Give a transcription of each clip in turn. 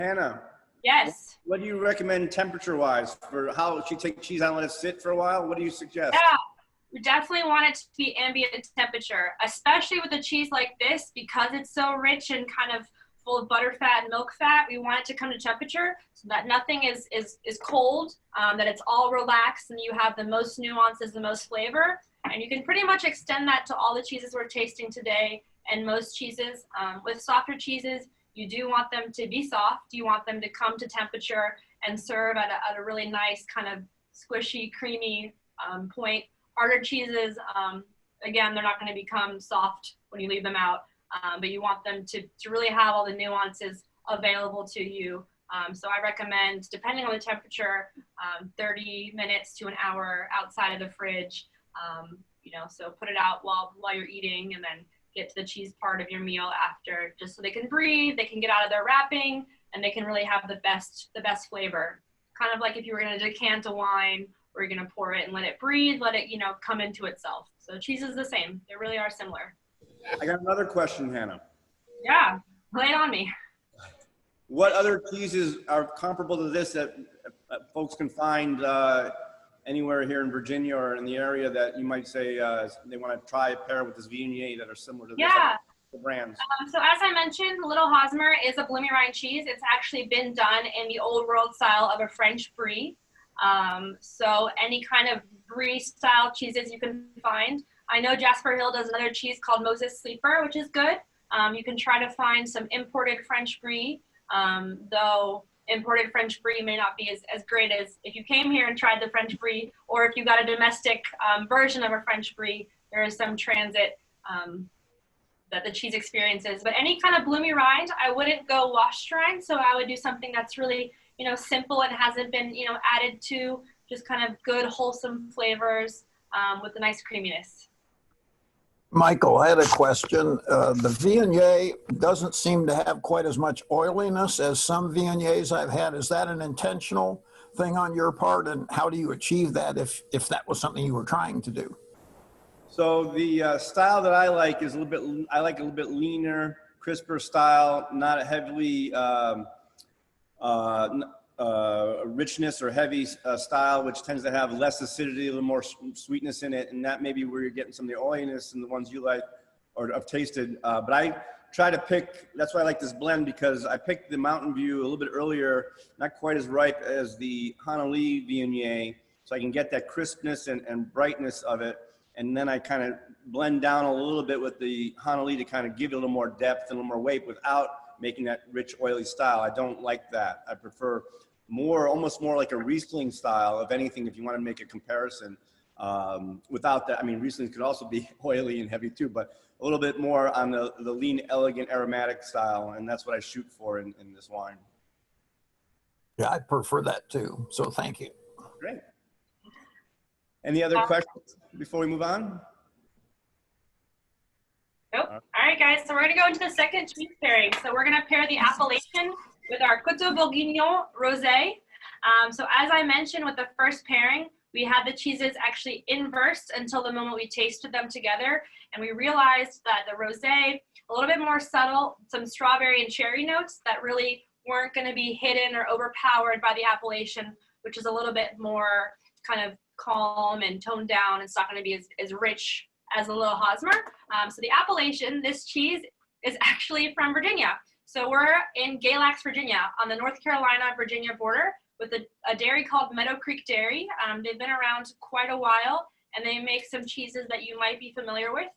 Hannah, Yes. what do you recommend temperature-wise for how she take cheese out and let it sit for a while? What do you suggest? Yeah, we definitely want it to be ambient temperature, especially with a cheese like this because it's so rich and kind of full of butter fat and milk fat. We want it to come to temperature so that nothing is cold, that it's all relaxed and you have the most nuances, the most flavor. And you can pretty much extend that to all the cheeses we're tasting today and most cheeses. With softer cheeses, you do want them to be soft. You want them to come to temperature and serve at a really nice kind of squishy, creamy point. Harder cheeses, again, they're not going to become soft when you leave them out, but you want them to really have all the nuances available to you. So I recommend, depending on the temperature, 30 minutes to an hour outside of the fridge. So put it out while you're eating and then get to the cheese part of your meal after, just so they can breathe, they can get out of their wrapping, and they can really have the best flavor. Kind of like if you were going to decant a wine, or you're going to pour it and let it breathe, let it, come into itself. So cheese is the same. They really are similar. I got another question, Hannah. Yeah, lay it on me. What other cheeses are comparable to this that folks can find anywhere here in Virginia or in the area that you might say they want to try a pair with this Viognier that are similar to this? Yeah. The brands. So as I mentioned, Little Hosmer is a bloomy rind cheese. It's actually been done in the old world style of a French brie. So any kind of brie style cheeses you can find. I know Jasper Hill does another cheese called Moses Sleeper, which is good. You can try to find some imported French brie, though imported French brie may not be as great as if you came here and tried the French brie, or if you got a domestic version of a French brie, there is some transit that the cheese experiences. But any kind of bloomy rind, I wouldn't go washed rind, so I would do something that's really simple and hasn't been added to, just kind of good wholesome flavors with a nice creaminess. Michael, I had a question. The Viognier doesn't seem to have quite as much oiliness as some Viogniers I've had. Is that an intentional thing on your part? And how do you achieve that if that was something you were trying to do? So the style that I like is a little bit leaner, crisper style, not a heavily richness or heavy style, which tends to have less acidity, a little more sweetness in it, and that may be where you're getting some of the oiliness and the ones you like or have tasted. But I try to pick, that's why I like this blend, because I picked the Mountain View a little bit earlier, not quite as ripe as the Hanali Viognier, so I can get that crispness and brightness of it. And then I kind of blend down a little bit with the Hanali to kind of give it a little more depth and a little more weight without making that rich, oily style. I don't like that. I prefer almost more like a Riesling style, of anything, if you want to make a comparison. Without that, I mean, Riesling could also be oily and heavy too, but a little bit more on the lean, elegant, aromatic style, and that's what I shoot for in this wine. Yeah, I prefer that too, so thank you. Great. Any other questions before we move on? Nope. All right, guys, so we're going to go into the second cheese pairing. So we're going to pair the Appellation with our Coteaux Bourguignon Rosé. So as I mentioned with the first pairing, we had the cheeses actually inversed until the moment we tasted them together. And we realized that the Rosé, a little bit more subtle, some strawberry and cherry notes that really weren't going to be hidden or overpowered by the Appellation, which is a little bit more kind of calm and toned down. It's not going to be as rich as a Little Hosmer. So the Appellation, this cheese is actually from Virginia. So we're in Galax, Virginia, on the North Carolina-Virginia border with a dairy called Meadow Creek Dairy. They've been around quite a while, and they make some cheeses that you might be familiar with.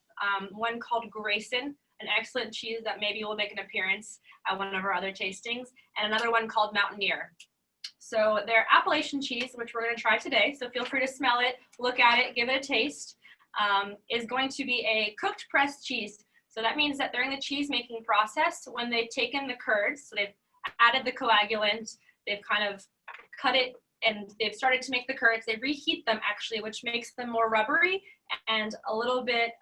One called Grayson, an excellent cheese that maybe will make an appearance at one of our other tastings, and another one called Mountaineer. So their Appellation cheese, which we're going to try today, so feel free to smell it, look at it, give it a taste, is going to be a cooked pressed cheese. So that means that during the cheese making process, when they've taken the curds, so they've added the coagulant, they've kind of cut it, and they've started to make the curds, they reheat them actually, which makes them more rubbery and a little bit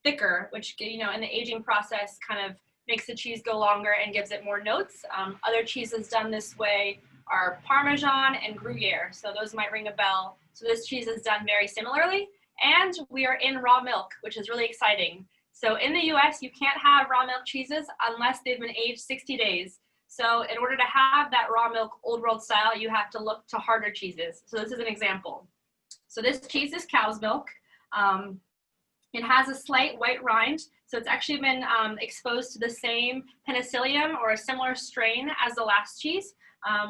thicker, which, in the aging process kind of makes the cheese go longer and gives it more notes. Other cheeses done this way are Parmesan and Gruyere, so those might ring a bell. So this cheese is done very similarly, and we are in raw milk, which is really exciting. So in the US, you can't have raw milk cheeses unless they've been aged 60 days. So in order to have that raw milk old world style, you have to look to harder cheeses. So this is an example. So this cheese is cow's milk. It has a slight white rind. So it's actually been exposed to the same penicillium or a similar strain as the last cheese,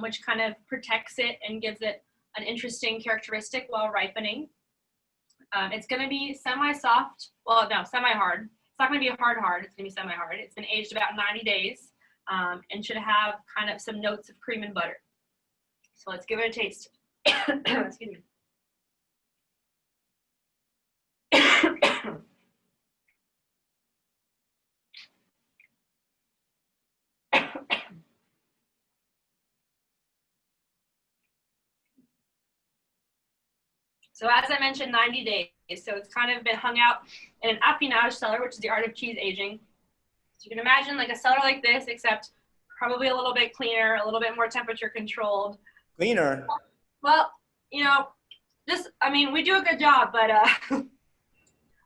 which kind of protects it and gives it an interesting characteristic while ripening. It's going to be semi-soft. Well, no, semi-hard. It's not going to be hard. It's going to be semi-hard. It's been aged about 90 days and should have kind of some notes of cream and butter. So let's give it a taste. Excuse me. So as I mentioned, 90 days. So it's kind of been hung out in an affinage cellar, which is the art of cheese aging. So you can imagine like a cellar like this, except probably a little bit cleaner, a little bit more temperature controlled. Cleaner? Well, you know, just, I mean, we do a good job, but a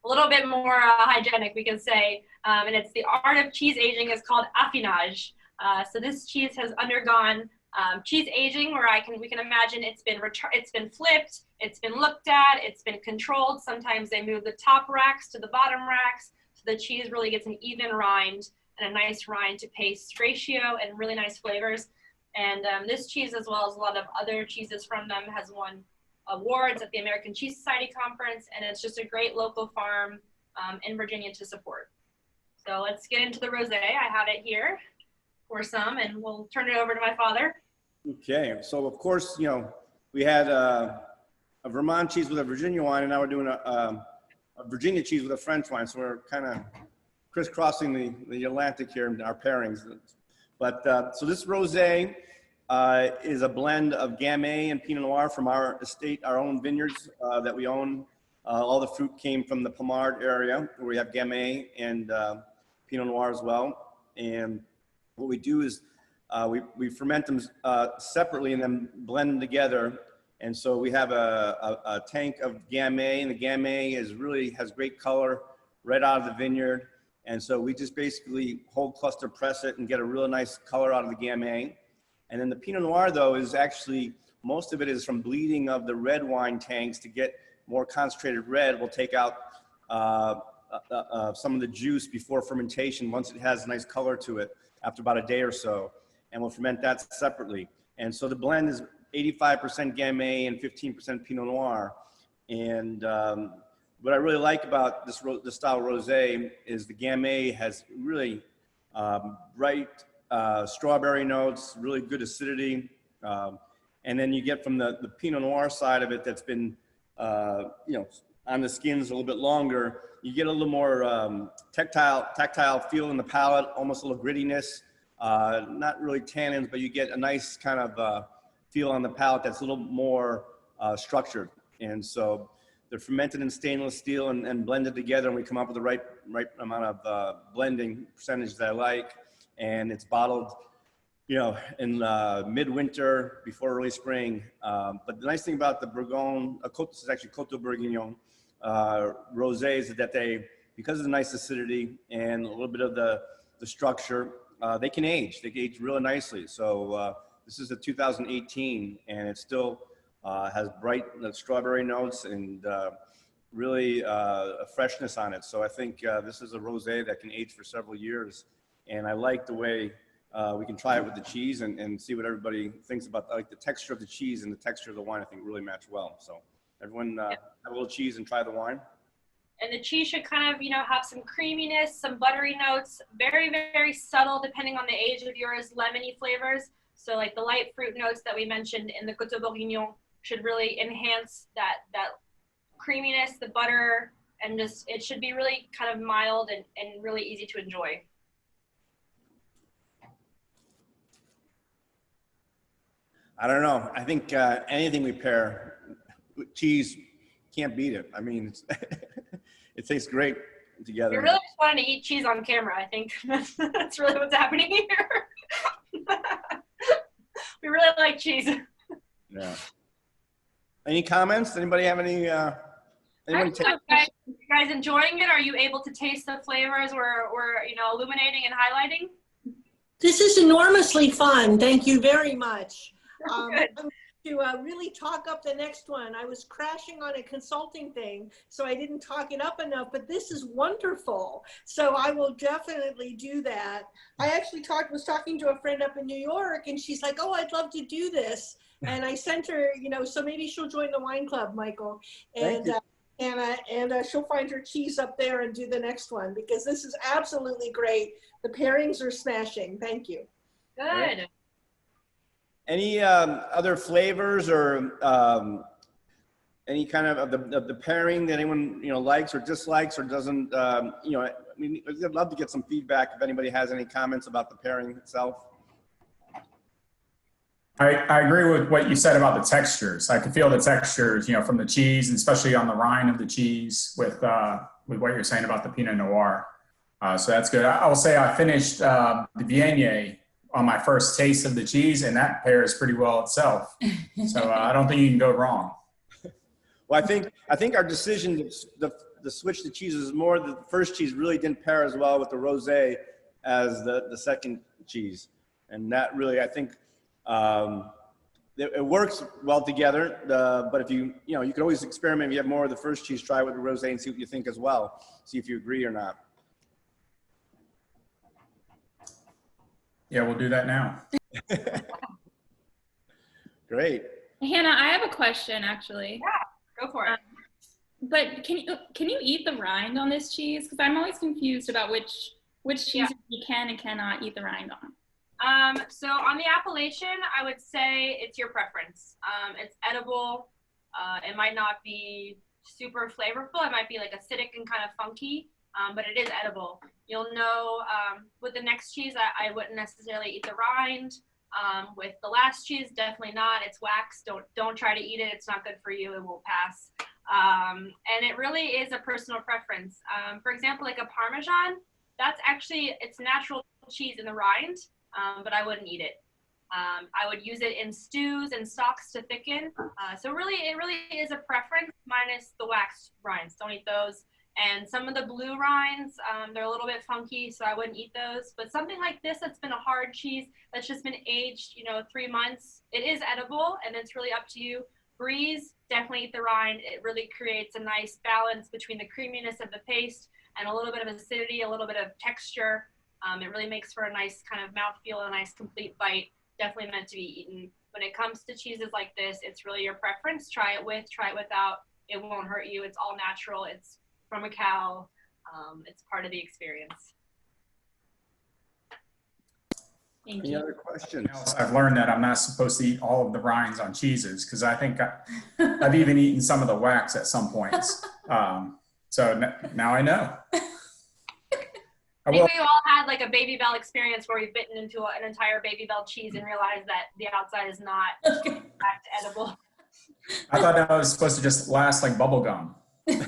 little bit more hygienic, we can say. And it's the art of cheese aging is called affinage. So this cheese has undergone cheese aging, where we can imagine it's been flipped, it's been looked at, it's been controlled. Sometimes they move the top racks to the bottom racks, so the cheese really gets an even rind and a nice rind to paste ratio and really nice flavors. And this cheese, as well as a lot of other cheeses from them, has won awards at the American Cheese Society Conference, and it's just a great local farm in Virginia to support. So let's get into the rosé. I have it here for some, and we'll turn it over to my father. Okay, so of course, you know, we had a Vermont cheese with a Virginia wine, and now we're doing a Virginia cheese with a French wine. So we're kind of crisscrossing the Atlantic here in our pairings. But so this rosé is a blend of Gamay and Pinot Noir from our estate, our own vineyards that we own. All the fruit came from the Pommard area, where we have Gamay and Pinot Noir as well. And what we do is we ferment them separately and then blend them together. And so we have a tank of Gamay, and the Gamay has great color right out of the vineyard. And so we just basically whole cluster press it and get a really nice color out of the Gamay. And then the Pinot Noir, though, is actually, most of it is from bleeding of the red wine tanks to get more concentrated red. We'll take out some of the juice before fermentation once it has a nice color to it after about a day or so, and we'll ferment that separately. And so the blend is 85% Gamay and 15% Pinot Noir. And what I really like about this style rosé is the Gamay has really bright strawberry notes, really good acidity. And then you get from the Pinot Noir side of it that's been, you know, on the skins a little bit longer, you get a little more tactile feel in the palate, almost a little grittiness. Not really tannins, but you get a nice kind of feel on the palate that's a little more structured. And so they're fermented in stainless steel and blended together, and we come up with the right amount of blending percentage that I like. And it's bottled, you know, in midwinter before early spring. But the nice thing about the Bourgogne, this is actually Coteaux Bourguignon rosé, is that they, because of the nice acidity and a little bit of the structure, they can age. They can age really nicely. So this is a 2018, and it still has bright strawberry notes and really a freshness on it. So I think this is a rosé that can age for several years. And I like the way we can try it with the cheese and see what everybody thinks about, like the texture of the cheese and the texture of the wine, I think really match well. So everyone have a little cheese and try the wine. And the cheese should kind of, you know, have some creaminess, some buttery notes, very, very subtle depending on the age of yours, lemony flavors. So like the light fruit notes that we mentioned in the Coteaux Bourguignon should really enhance that creaminess, the butter, and just, it should be really kind of mild and really easy to enjoy. I don't know. I think anything we pair with cheese can't beat it. I mean, it tastes great together. You're really just wanting to eat cheese on camera, I think. That's really what's happening here. We really like cheese. Yeah. Any comments? Anybody have any? You guys enjoying it? Are you able to taste the flavors we're you know, illuminating and highlighting? This is enormously fun. Thank you very much. Good. I'm to really talk up the next one. I was crashing on a consulting thing, so I didn't talk it up enough, but this is wonderful. So I will definitely do that. I actually was talking to a friend up in New York, and she's like, oh, I'd love to do this. And I sent her, so maybe she'll join the wine club, Michael. Thank you. And she'll find her cheese up there and do the next one, because this is absolutely great. The pairings are smashing. Thank you. Good. Any other flavors or any kind of the pairing that anyone likes or dislikes or doesn't? I mean, I'd love to get some feedback if anybody has any comments about the pairing itself. I agree with what you said about the textures. I can feel the textures, from the cheese, and especially on the rind of the cheese with what you're saying about the Pinot Noir. So that's good. I will say I finished the Viognier on my first taste of the cheese, and that pairs pretty well itself. So I don't think you can go wrong. Well, I think our decision to switch the cheeses is more the first cheese really didn't pair as well with the rosé as the second cheese, and that really I think it works well together. But if you can always experiment. If you have more of the first cheese, try it with the rosé and see what you think as well. See if you agree or not. Yeah, we'll do that now. Great. Hannah, I have a question actually. Go for it. But can you eat the rind on this cheese? Because I'm always confused about which cheese you can and cannot eat the rind on. So on the appellation, I would say it's your preference. It's edible. It might not be super flavorful. It might be like acidic and kind of funky, but it is edible. You'll know with the next cheese, I wouldn't necessarily eat the rind. With the last cheese, definitely not. It's wax. Don't try to eat it. It's not good for you. It will pass. And it really is a personal preference. For example, like a Parmesan, it's natural cheese in the rind, but I wouldn't eat it. I would use it in stews and stocks to thicken. So really, it really is a preference minus the wax rinds. Don't eat those. And some of the blue rinds, they're a little bit funky, so I wouldn't eat those. But something like this that's been a hard cheese, that's just been aged, 3 months, it is edible, and it's really up to you. Brie, definitely eat the rind. It really creates a nice balance between the creaminess of the paste and a little bit of acidity, a little bit of texture. It really makes for a nice kind of mouthfeel, a nice complete bite. Definitely meant to be eaten. When it comes to cheeses like this, it's really your preference. Try it with, try it without. It won't hurt you. It's all natural. It's from a cow. It's part of the experience. Thank Any you. other questions? I've learned that I'm not supposed to eat all of the rinds on cheeses, because I think I've even eaten some of the wax at some points. So now I know. I think we all had like a Baby Bell experience where we've bitten into an entire Baby Bell cheese and realized that the outside is not in fact edible. I thought that was supposed to just last like bubble gum. Yeah,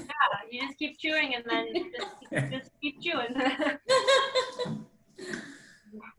you just keep chewing and then just keep chewing.